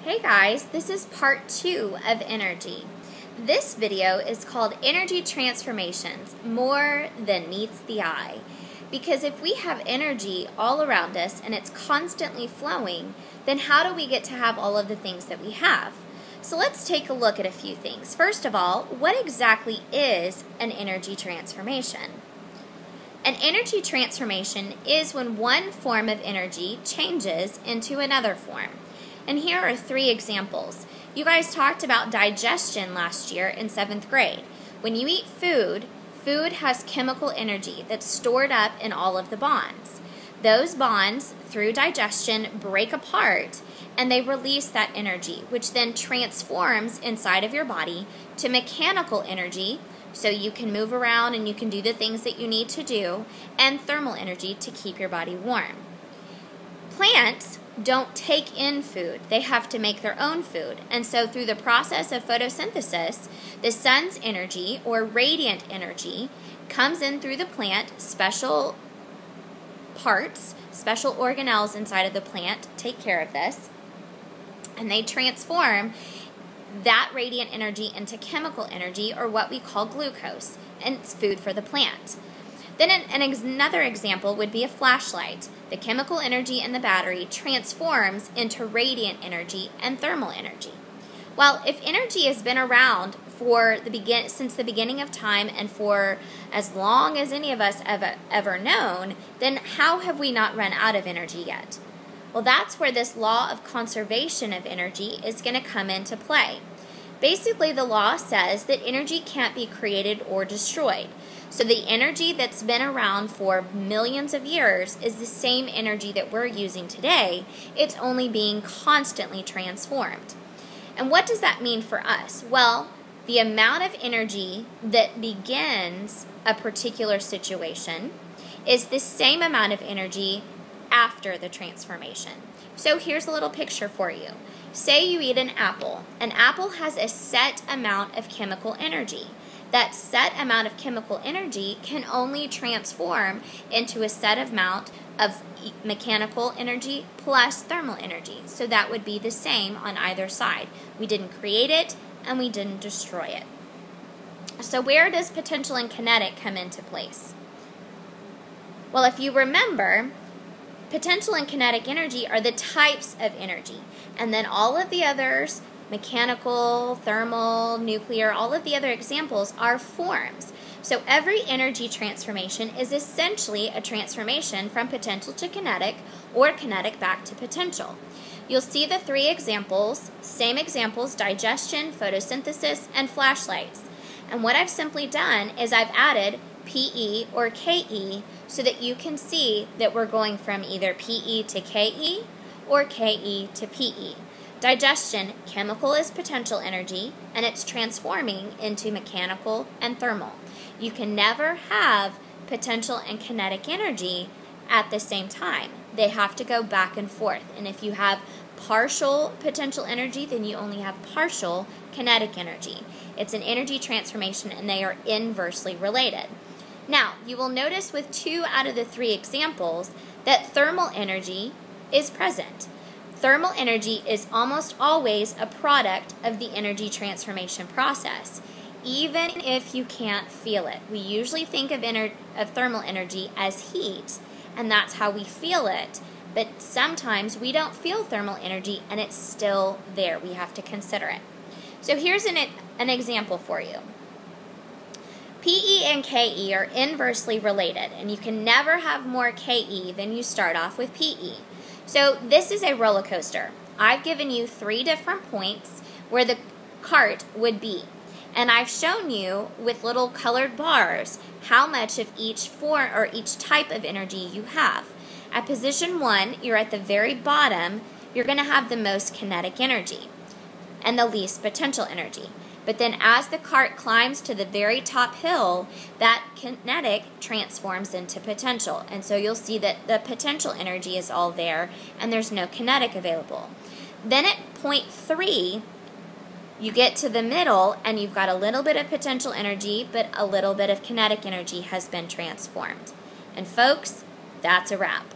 Hey guys, this is part 2 of energy. This video is called Energy Transformations, More Than Meets the Eye. Because if we have energy all around us and it's constantly flowing, then how do we get to have all of the things that we have? So let's take a look at a few things. First of all, what exactly is an energy transformation? An energy transformation is when one form of energy changes into another form. And here are 3 examples. You guys talked about digestion last year in 7th grade. When you eat food, food has chemical energy that's stored up in all of the bonds. Those bonds, through digestion, break apart and they release that energy, which then transforms inside of your body to mechanical energy, so you can move around and you can do the things that you need to do, and thermal energy to keep your body warm. Plants don't take in food. They have to make their own food. And so through the process of photosynthesis, the sun's energy, or radiant energy, comes in through the plant. Special parts, special organelles inside of the plant take care of this, and they transform that radiant energy into chemical energy, or what we call glucose, and it's food for the plant. Then another example would be a flashlight. The chemical energy in the battery transforms into radiant energy and thermal energy. Well, if energy has been around since the beginning of time and for as long as any of us have ever known, then how have we not run out of energy yet? Well, that's where this law of conservation of energy is going to come into play. Basically, the law says that energy can't be created or destroyed. So the energy that's been around for millions of years is the same energy that we're using today. It's only being constantly transformed. And what does that mean for us? Well, the amount of energy that begins a particular situation is the same amount of energy after the transformation. So here's a little picture for you. Say you eat an apple. An apple has a set amount of chemical energy. That set amount of chemical energy can only transform into a set amount of mechanical energy plus thermal energy. So that would be the same on either side. We didn't create it and we didn't destroy it. So where does potential and kinetic come into place? Well, if you remember, potential and kinetic energy are the types of energy. And then all of the others, mechanical, thermal, nuclear, all of the other examples are forms. So every energy transformation is essentially a transformation from potential to kinetic, or kinetic back to potential. You'll see the 3 examples, same examples: digestion, photosynthesis, and flashlights. And what I've simply done is I've added PE or KE so that you can see that we're going from either PE to KE or KE to PE. Digestion, chemical is potential energy, and it's transforming into mechanical and thermal. You can never have potential and kinetic energy at the same time. They have to go back and forth. And if you have partial potential energy, then you only have partial kinetic energy. It's an energy transformation, and they are inversely related. Now, you will notice with 2 out of the 3 examples that thermal energy is present. Thermal energy is almost always a product of the energy transformation process, even if you can't feel it. We usually think of thermal energy as heat, and that's how we feel it. But sometimes we don't feel thermal energy, and it's still there. We have to consider it. So here's an example for you. PE and KE are inversely related, and you can never have more KE than you start off with PE. So this is a roller coaster. I've given you 3 different points where the cart would be, and I've shown you with little colored bars how much of each form or each type of energy you have. At position 1, you're at the very bottom. You're going to have the most kinetic energy and the least potential energy. But then as the cart climbs to the very top hill, that kinetic transforms into potential. And so you'll see that the potential energy is all there and there's no kinetic available. Then at point 3, you get to the middle and you've got a little bit of potential energy, but a little bit of kinetic energy has been transformed. And folks, that's a wrap.